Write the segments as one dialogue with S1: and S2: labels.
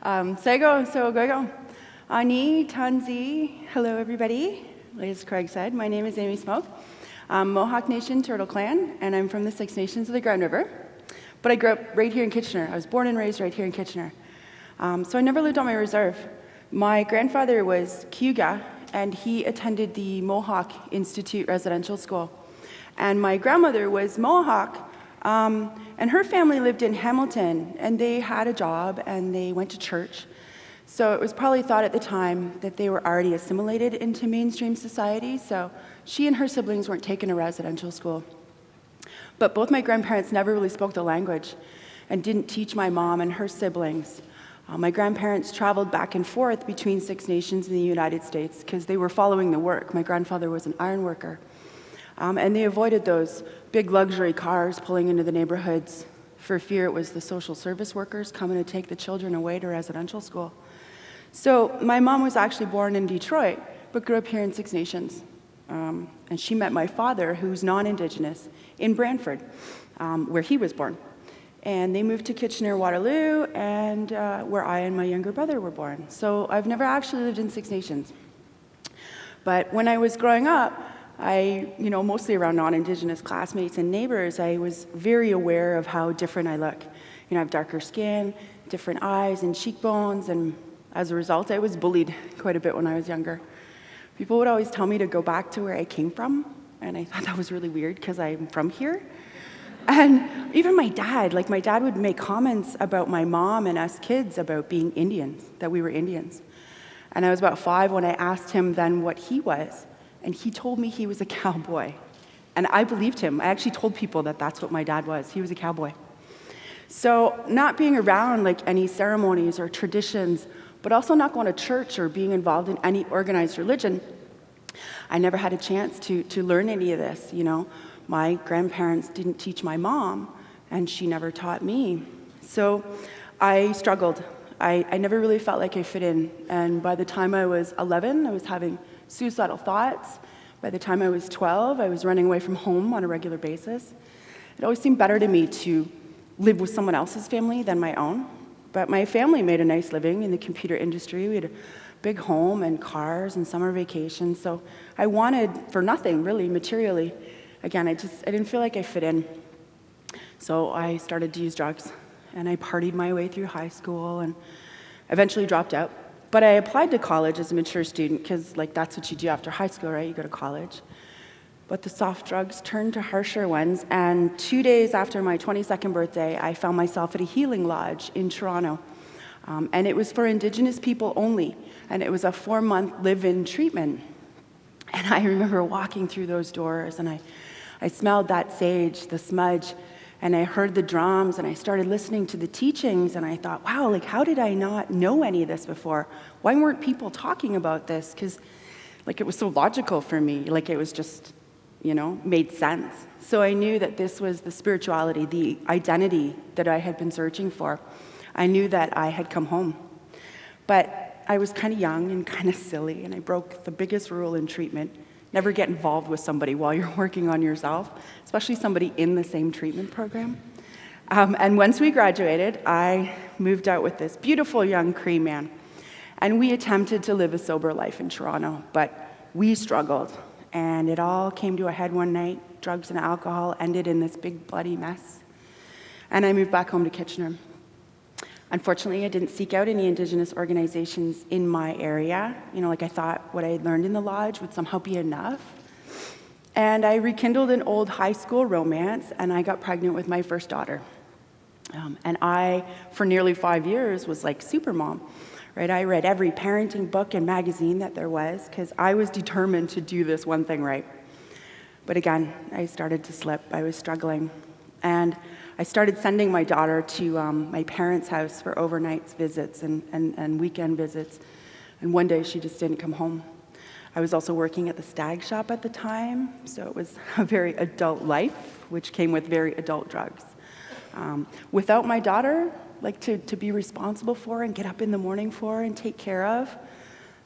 S1: Goigo. Ani, Tanzi, hello everybody. As Craig said, my name is Amy Smoke. I'm Mohawk Nation Turtle Clan, and I'm from the Six Nations of the Grand River. But I grew up right here in Kitchener. I was born and raised right here in Kitchener. So I never lived on my reserve. My grandfather was Cayuga, and he attended the Mohawk Institute Residential School. And my grandmother was Mohawk, and her family lived in Hamilton, and they had a job, and they went to church. So it was probably thought at the time that they were already assimilated into mainstream society, so she and her siblings weren't taken to residential school. But both my grandparents never really spoke the language and didn't teach my mom and her siblings. My grandparents traveled back and forth between Six Nations in the United States because they were following the work. My grandfather was an iron worker. And they avoided those big luxury cars pulling into the neighborhoods for fear it was the social service workers coming to take the children away to residential school. So my mom was actually born in Detroit, but grew up here in Six Nations. And she met my father, who's non-Indigenous, in Brantford, where he was born. And they moved to Kitchener-Waterloo, and where I and my younger brother were born. So I've never actually lived in Six Nations. But when I was growing up, mostly around non-Indigenous classmates and neighbors, I was very aware of how different I look. I have darker skin, different eyes and cheekbones, and as a result, I was bullied quite a bit when I was younger. People would always tell me to go back to where I came from, and I thought that was really weird because I'm from here. And even my dad would make comments about my mom and us kids about being Indians, that we were Indians. And I was about 5 when I asked him then what he was, and he told me he was a cowboy. And I believed him. I actually told people that that's what my dad was. He was a cowboy. So not being around any ceremonies or traditions, but also not going to church or being involved in any organized religion, I never had a chance to learn any of this. My grandparents didn't teach my mom, and she never taught me. So I struggled. I never really felt like I fit in. And by the time I was 11, I was having suicidal thoughts. By the time I was 12, I was running away from home on a regular basis. It always seemed better to me to live with someone else's family than my own. But my family made a nice living in the computer industry. We had a big home and cars and summer vacations. So I wanted for nothing, really, materially. Again, I didn't feel like I fit in. So I started to use drugs, and I partied my way through high school and eventually dropped out. But I applied to college as a mature student because that's what you do after high school, right? You go to college. But the soft drugs turned to harsher ones, and 2 days after my 22nd birthday, I found myself at a healing lodge in Toronto. And it was for Indigenous people only, and it was a 4-month live-in treatment. And I remember walking through those doors, and I smelled that sage, the smudge, and I heard the drums, and I started listening to the teachings, and I thought, wow, how did I not know any of this before? Why weren't people talking about this? Because it was so logical for me, it was just made sense. So I knew that this was the spirituality, the identity that I had been searching for. I knew that I had come home. But I was kind of young and kind of silly, and I broke the biggest rule in treatment. Never get involved with somebody while you're working on yourself, especially somebody in the same treatment program. And once we graduated, I moved out with this beautiful young Cree man. And we attempted to live a sober life in Toronto, but we struggled. And it all came to a head one night. Drugs and alcohol ended in this big bloody mess. And I moved back home to Kitchener. Unfortunately, I didn't seek out any Indigenous organizations in my area. I thought what I had learned in the lodge would somehow be enough. And I rekindled an old high school romance, and I got pregnant with my first daughter. And I, for nearly 5 years, was like super mom. Right, I read every parenting book and magazine that there was because I was determined to do this one thing right. But again, I started to slip. I was struggling. And I started sending my daughter to my parents' house for overnight visits and weekend visits. And one day she just didn't come home. I was also working at the stag shop at the time, so it was a very adult life, which came with very adult drugs. Without my daughter, to be responsible for and get up in the morning for and take care of,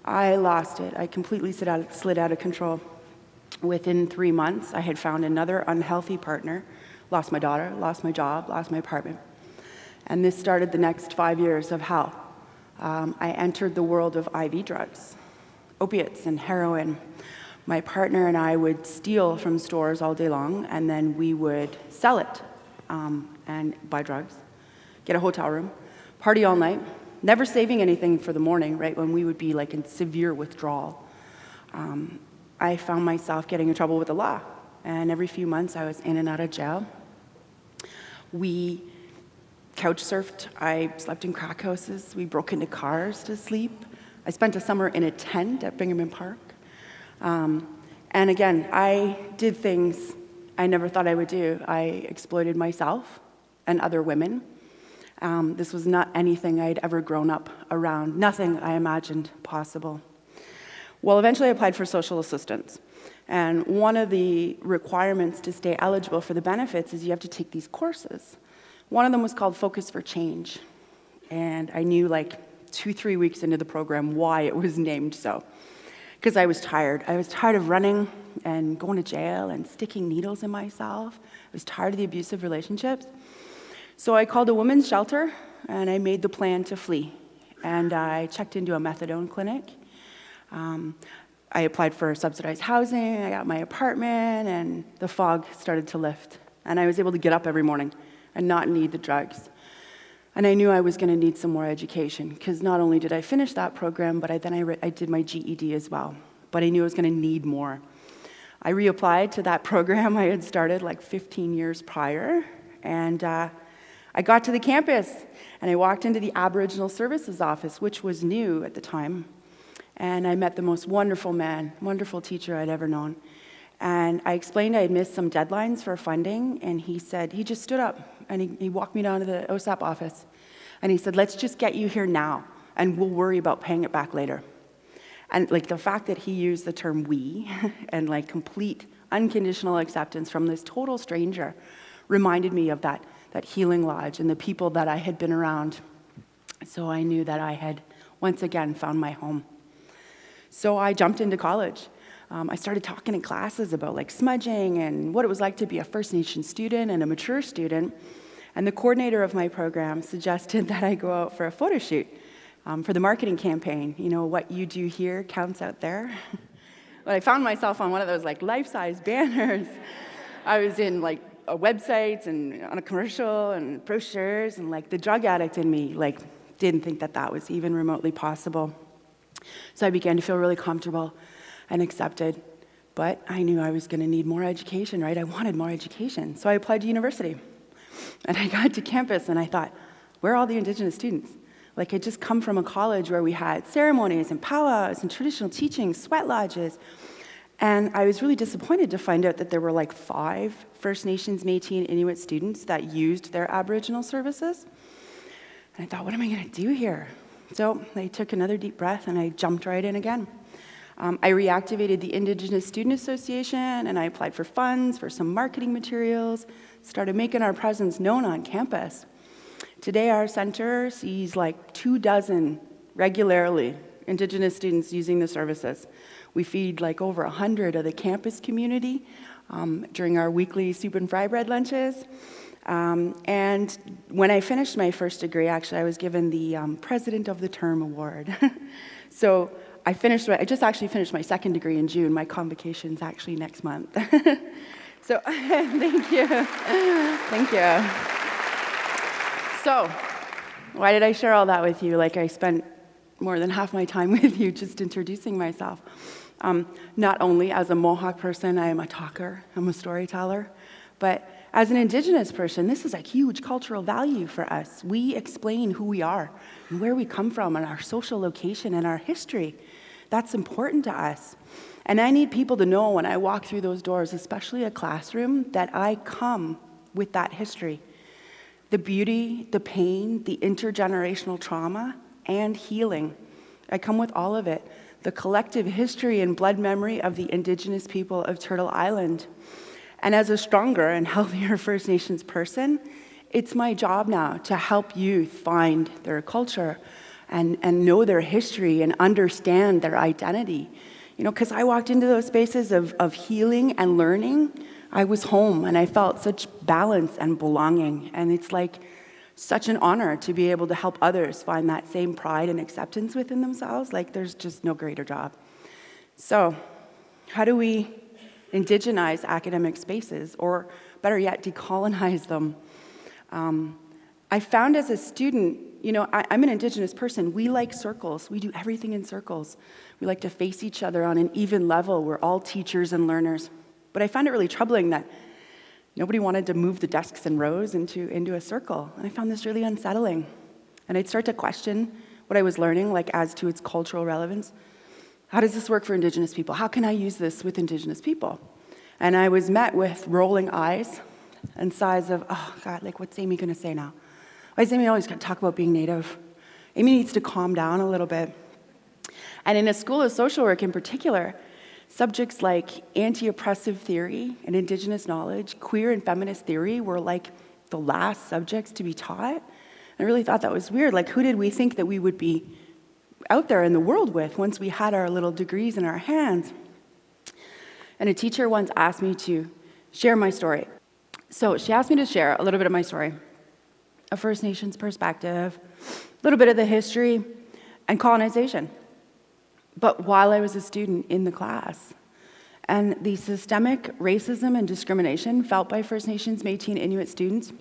S1: I lost it. I completely slid out of control. Within 3 months, I had found another unhealthy partner, lost my daughter, lost my job, lost my apartment. And this started the next 5 years of hell. I entered the world of IV drugs, opiates and heroin. My partner and I would steal from stores all day long, and then we would sell it and buy drugs, get a hotel room, party all night, never saving anything for the morning, right, when we would be like in severe withdrawal. I found myself getting in trouble with the law, and every few months I was in and out of jail. We couch surfed, I slept in crack houses, we broke into cars to sleep. I spent a summer in a tent at Bingham Park. And again, I did things I never thought I would do. I exploited myself and other women. This was not anything I'd ever grown up around, nothing I imagined possible. Well, eventually I applied for social assistance. And one of the requirements to stay eligible for the benefits is you have to take these courses. One of them was called Focus for Change. And I knew like 2-3 weeks into the program why it was named so. Because I was tired. I was tired of running and going to jail and sticking needles in myself. I was tired of the abusive relationships. So I called a women's shelter and I made the plan to flee. And I checked into a methadone clinic. I applied for subsidized housing, I got my apartment, and the fog started to lift. And I was able to get up every morning and not need the drugs. And I knew I was going to need some more education, because not only did I finish that program, but I did my GED as well. But I knew I was going to need more. I reapplied to that program I had started like 15 years prior, and I got to the campus, and I walked into the Aboriginal Services office, which was new at the time. And I met the most wonderful man, wonderful teacher I'd ever known. And I explained I had missed some deadlines for funding, and he just stood up, and he walked me down to the OSAP office. And he said, let's just get you here now, and we'll worry about paying it back later. And like the fact that he used the term we, and like complete unconditional acceptance from this total stranger reminded me of that healing lodge and the people that I had been around. So I knew that I had once again found my home. So I jumped into college. I started talking in classes about like smudging and what it was like to be a First Nation student and a mature student. And the coordinator of my program suggested that I go out for a photo shoot for the marketing campaign. You know, what you do here counts out there. When I found myself on one of those like life-size banners, I was in like websites and on a commercial and brochures, and like the drug addict in me like didn't think that was even remotely possible. So I began to feel really comfortable and accepted, but I knew I was going to need more education, right? I wanted more education. So I applied to university, and I got to campus, and I thought, where are all the Indigenous students? Like, I'd just come from a college where we had ceremonies and powwows and traditional teachings, sweat lodges, and I was really disappointed to find out that there were like 5 First Nations, Métis, and Inuit students that used their Aboriginal services. And I thought, what am I going to do here? So I took another deep breath and I jumped right in again. I reactivated the Indigenous Student Association, and I applied for funds, for some marketing materials, started making our presence known on campus. Today our center sees like 24 regularly Indigenous students using the services. We feed like over 100 of the campus community during our weekly soup and fry bread lunches. And when I finished my first degree, actually, I was given the President of the Term Award. So I just actually finished my second degree in June. My convocation's actually next month. So thank you. Thank you. So why did I share all that with you? Like, I spent more than half my time with you just introducing myself. Not only as a Mohawk person, I am a talker, I'm a storyteller, but as an Indigenous person, this is a huge cultural value for us. We explain who we are and where we come from and our social location and our history. That's important to us. And I need people to know when I walk through those doors, especially a classroom, that I come with that history. The beauty, the pain, the intergenerational trauma, and healing. I come with all of it. The collective history and blood memory of the Indigenous people of Turtle Island. And as a stronger and healthier First Nations person, it's my job now to help youth find their culture and know their history and understand their identity. You know, because I walked into those spaces of healing and learning, I was home and I felt such balance and belonging. And it's like such an honor to be able to help others find that same pride and acceptance within themselves. Like, there's just no greater job. So, how do we indigenize academic spaces, or better yet, decolonize them? I found as a student, I'm an Indigenous person. We like circles. We do everything in circles. We like to face each other on an even level. We're all teachers and learners. But I found it really troubling that nobody wanted to move the desks in rows into a circle. And I found this really unsettling. And I'd start to question what I was learning, like as to its cultural relevance. How does this work for Indigenous people? How can I use this with Indigenous people? And I was met with rolling eyes and sighs of, oh God, like what's Amy gonna say now? Why is Amy always gonna talk about being Native? Amy needs to calm down a little bit. And in a school of social work in particular, subjects like anti-oppressive theory and Indigenous knowledge, queer and feminist theory were like the last subjects to be taught. I really thought that was weird. Like, who did we think that we would be out there in the world with once we had our little degrees in our hands? And a teacher once asked me to share my story. So she asked me to share a little bit of my story, a First Nations perspective, a little bit of the history and colonization. But while I was a student in the class, and the systemic racism and discrimination felt by First Nations, Métis, and Inuit students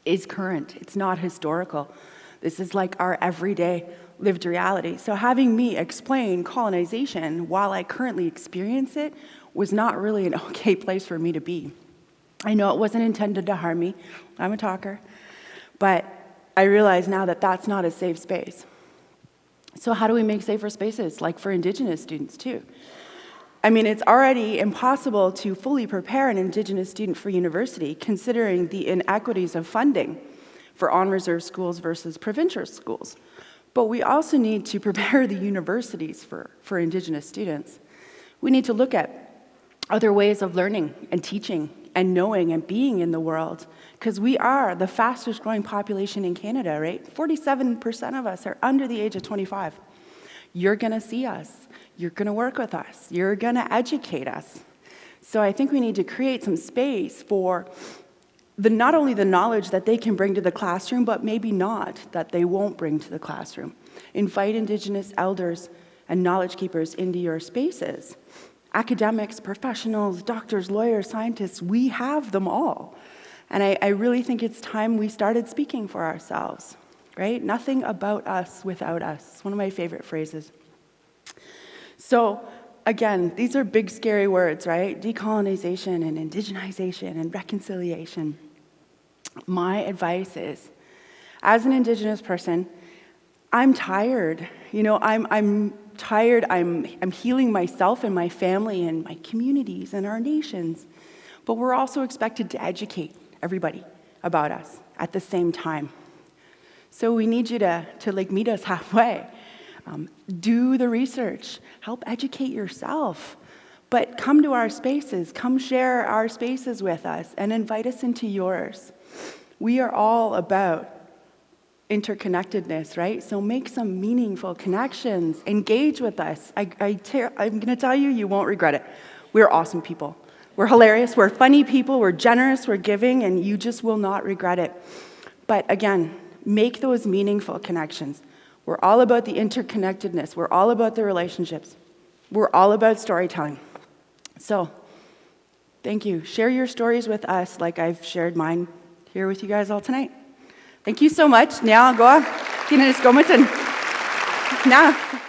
S1: is current. It's not historical. This is like our everyday lived reality. So having me explain colonization while I currently experience it was not really an okay place for me to be. I know it wasn't intended to harm me. I'm a talker. But I realize now that that's not a safe space. So how do we make safer spaces, like for Indigenous students too? I mean, it's already impossible to fully prepare an Indigenous student for university, considering the inequities of funding for on-reserve schools versus provincial schools. But we also need to prepare the universities for Indigenous students. We need to look at other ways of learning and teaching and knowing and being in the world, because we are the fastest growing population in Canada, right? 47% of us are under the age of 25. You're gonna see us, you're gonna work with us, you're gonna educate us. So I think we need to create some space for not only the knowledge that they can bring to the classroom, but maybe not, that they won't bring to the classroom. Invite Indigenous elders and knowledge keepers into your spaces. Academics, professionals, doctors, lawyers, scientists, we have them all. And I really think it's time we started speaking for ourselves, right? Nothing about us without us. One of my favorite phrases. So again, these are big, scary words, right? Decolonization and indigenization and reconciliation. My advice is, as an Indigenous person, I'm tired. I'm tired. I'm healing myself and my family and my communities and our nations. But we're also expected to educate everybody about us at the same time. So we need you to meet us halfway. Do the research. Help educate yourself. But come to our spaces. Come share our spaces with us and invite us into yours. We are all about interconnectedness, right? So make some meaningful connections. Engage with us. I'm going to tell you, you won't regret it. We're awesome people. We're hilarious. We're funny people. We're generous. We're giving, and you just will not regret it. But again, make those meaningful connections. We're all about the interconnectedness. We're all about the relationships. We're all about storytelling. So, thank you. Share your stories with us like I've shared mine here with you guys all tonight. Thank you so much. Now, go. Tienes como na.